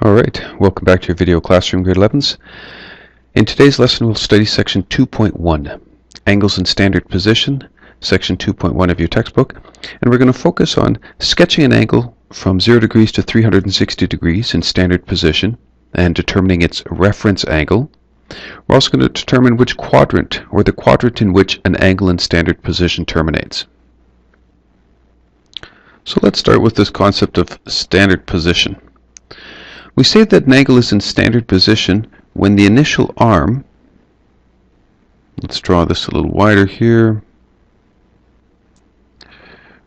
Alright, welcome back to your video classroom, grade 11s. In today's lesson we'll study section 2.1, Angles in Standard Position, section 2.1 of your textbook, and we're going to focus on sketching an angle from 0 degrees to 360 degrees in standard position and determining its reference angle. We're also going to determine which quadrant, or the quadrant in which an angle in standard position terminates. So let's start with this concept of standard position. We say that an angle is in standard position when the initial arm, let's draw this a little wider here,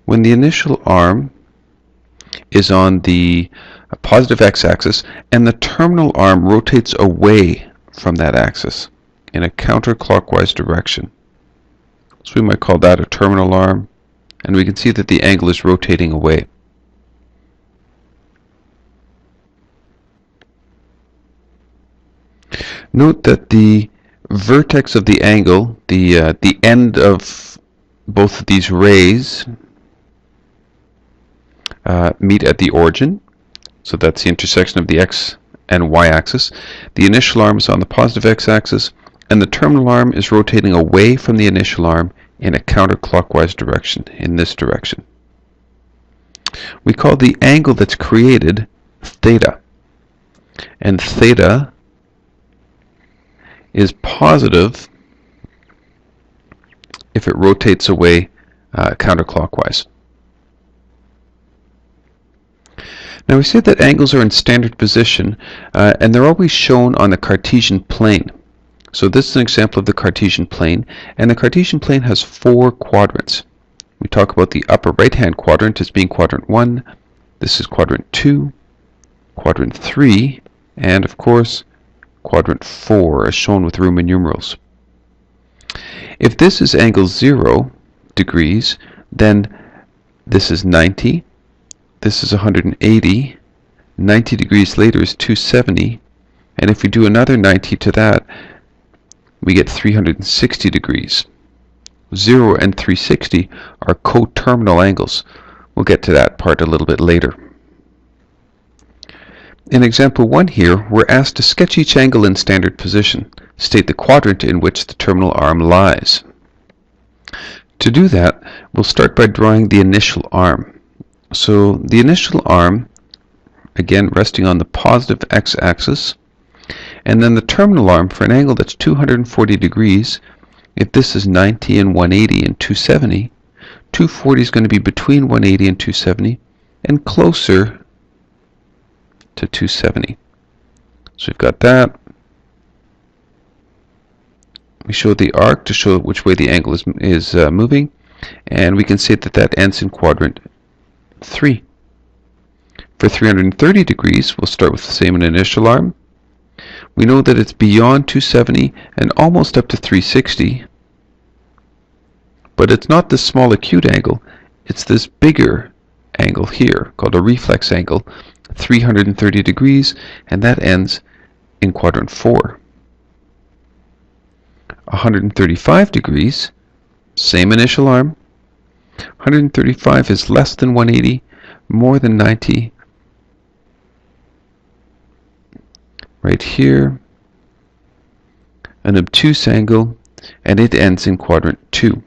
when the initial arm is on the positive x-axis and the terminal arm rotates away from that axis in a counterclockwise direction. So we might call that a terminal arm, and we can see that the angle is rotating away. Note that the vertex of the angle, the end of both of these rays, meet at the origin. So that's the intersection of the x and y axis. The initial arm is on the positive x-axis, and the terminal arm is rotating away from the initial arm in a counterclockwise direction, in this direction. We call the angle that's created theta, and theta is positive if it rotates away counterclockwise. Now we said that angles are in standard position and they're always shown on the Cartesian plane. So this is an example of the Cartesian plane, and the Cartesian plane has 4 quadrants. We talk about the upper right hand quadrant as being quadrant 1, this is quadrant 2, quadrant 3, and of course quadrant 4 as shown with Roman numerals. If this is angle 0 degrees, then this is 90, this is 180, 90 degrees later is 270, and if we do another 90 to that, we get 360 degrees. 0 and 360 are coterminal angles. We'll get to that part a little bit later. In example 1 here, we're asked to sketch each angle in standard position. State the quadrant in which the terminal arm lies. To do that, we'll start by drawing the initial arm. So the initial arm, again resting on the positive x-axis, and then the terminal arm for an angle that's 240 degrees. If this is 90 and 180 and 270, 240 is going to be between 180 and 270 and closer to 270. So we've got that. We show the arc to show which way the angle is moving, and we can say that that ends in quadrant 3. For 330 degrees, we'll start with the same initial arm. We know that it's beyond 270 and almost up to 360, but it's not this small acute angle, it's this bigger angle here called a reflex angle, 330 degrees, and that ends in quadrant 4. 135 degrees, same initial arm. 135 is less than 180, more than 90. Right here, an obtuse angle, and it ends in quadrant 2.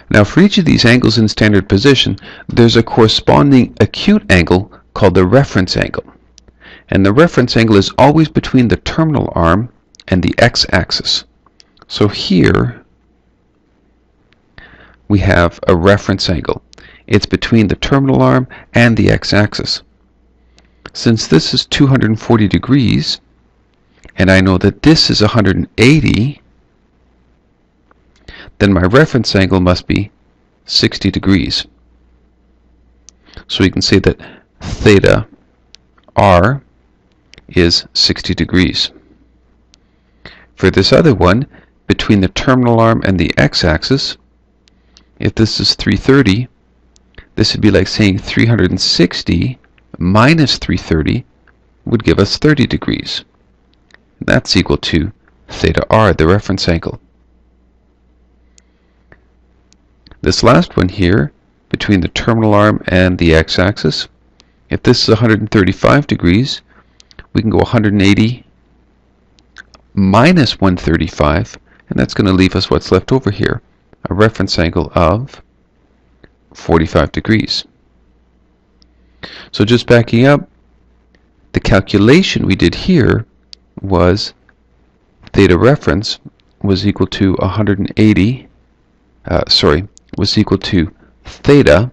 Now for each of these angles in standard position, there's a corresponding acute angle called the reference angle. And the reference angle is always between the terminal arm and the x-axis. So here we have a reference angle. It's between the terminal arm and the x-axis. Since this is 240 degrees, and I know that this is 180, then my reference angle must be 60 degrees. So we can say that theta r is 60 degrees. For this other one, between the terminal arm and the x-axis, if this is 330, this would be like saying 360 minus 330 would give us 30 degrees. That's equal to theta r, the reference angle. This last one here, between the terminal arm and the x-axis, If this is 135 degrees, we can go 180 minus 135, and that's going to leave us what's left over here, a reference angle of 45 degrees. So just backing up, the calculation we did here was theta reference was equal to 180, was equal to theta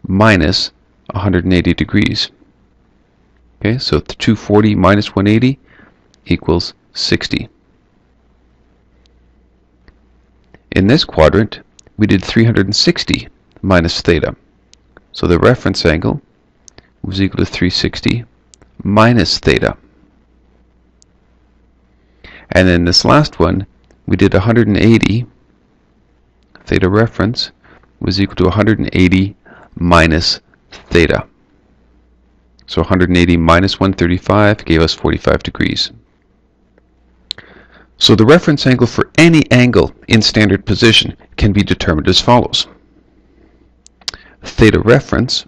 minus 180 degrees. Okay, so 240 minus 180 equals 60. In this quadrant, we did 360 minus theta. So the reference angle was equal to 360 minus theta. And in this last one, we did 180. Theta reference was equal to 180 minus theta. So 180 minus 135 gave us 45 degrees. So the reference angle for any angle in standard position can be determined as follows. Theta reference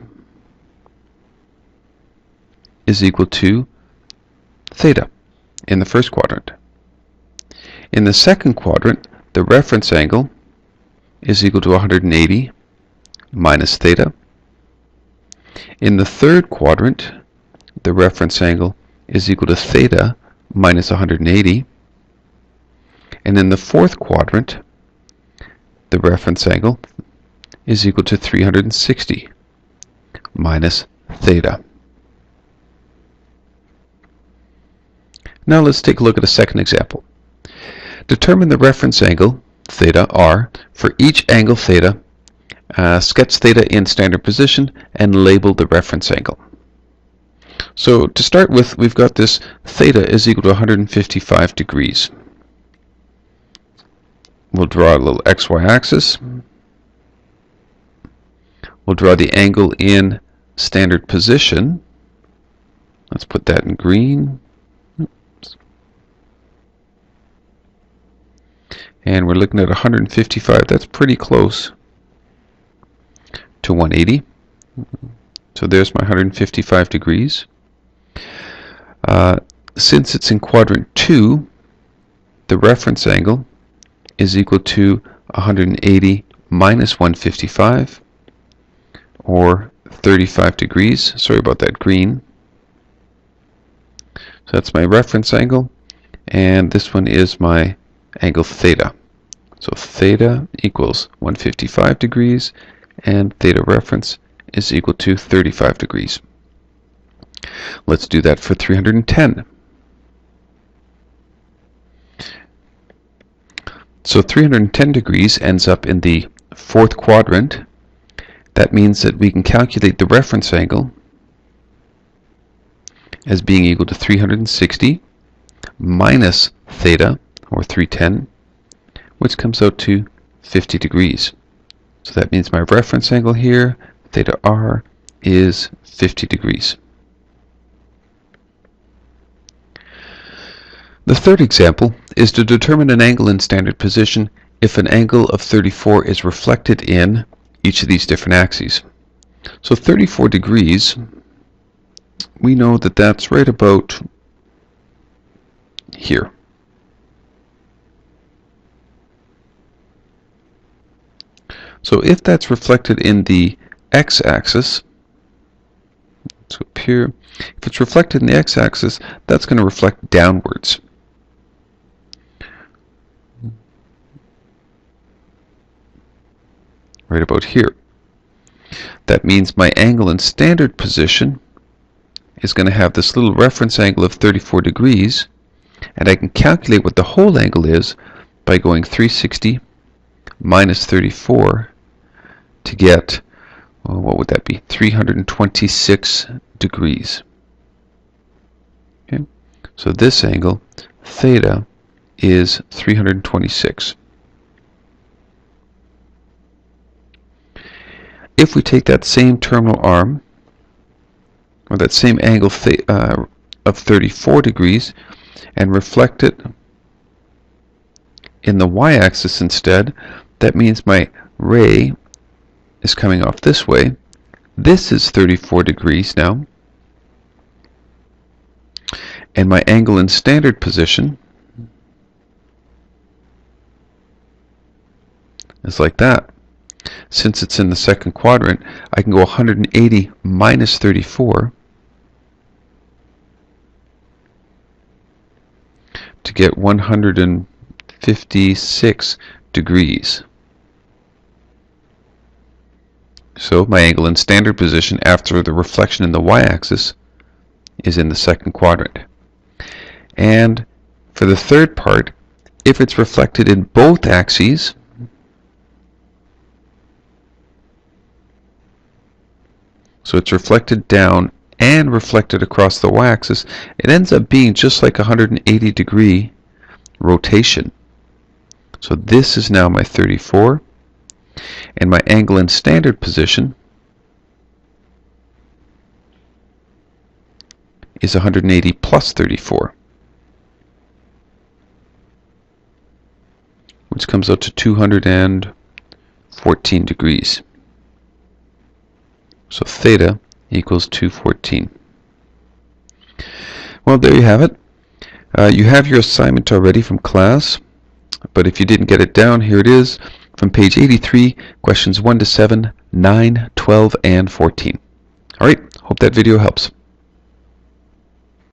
is equal to theta in the first quadrant. In the second quadrant, the reference angle is equal to 180 minus theta. In the third quadrant, the reference angle is equal to theta minus 180. And in the fourth quadrant, the reference angle is equal to 360 minus theta. Now let's take a look at a second example. Determine the reference angle, theta r, for each angle theta. Sketch theta in standard position and label the reference angle. So to start with, we've got this theta is equal to 155 degrees. We'll draw a little xy axis. We'll draw the angle in standard position. Let's put that in green. Oops. And we're looking at 155. That's pretty close to 180. So there's my 155 degrees. Since it's in quadrant 2, the reference angle is equal to 180 minus 155, or 35 degrees. Sorry about that green. So that's my reference angle, and this one is my angle theta. So theta equals 155 degrees, and theta reference is equal to 35 degrees. Let's do that for 310. So 310 degrees ends up in the fourth quadrant. That means that we can calculate the reference angle as being equal to 360 minus theta, or 310, which comes out to 50 degrees. So that means my reference angle here, theta r, is 50 degrees. The third example is to determine an angle in standard position if an angle of 34 is reflected in each of these different axes. So 34 degrees, we know that that's right about here. So if that's reflected in the x-axis, let's go up here. If it's reflected in the x-axis, that's going to reflect downwards. Right about here. That means my angle in standard position is going to have this little reference angle of 34 degrees, and I can calculate what the whole angle is by going 360 minus 34 to get, well, what would that be? 326 degrees. Okay, so this angle, theta, is 326. If we take that same terminal arm, or that same angle of 34 degrees, and reflect it in the y-axis instead, that means my ray is coming off this way, this is 34 degrees now. And my angle in standard position is like that. Since it's in the second quadrant, I can go 180 minus 34 to get 156 degrees. So my angle in standard position after the reflection in the y-axis is in the second quadrant. And for the third part, if it's reflected in both axes, so it's reflected down and reflected across the y-axis, it ends up being just like a 180 degree rotation. So this is now my 34, and my angle in standard position is 180 plus 34, which comes out to 214 degrees. So theta equals 214. Well, there you have it. You have your assignment already from class, but if you didn't get it down, here it is from page 83, questions 1 to 7, 9, 12, and 14. All right, hope that video helps.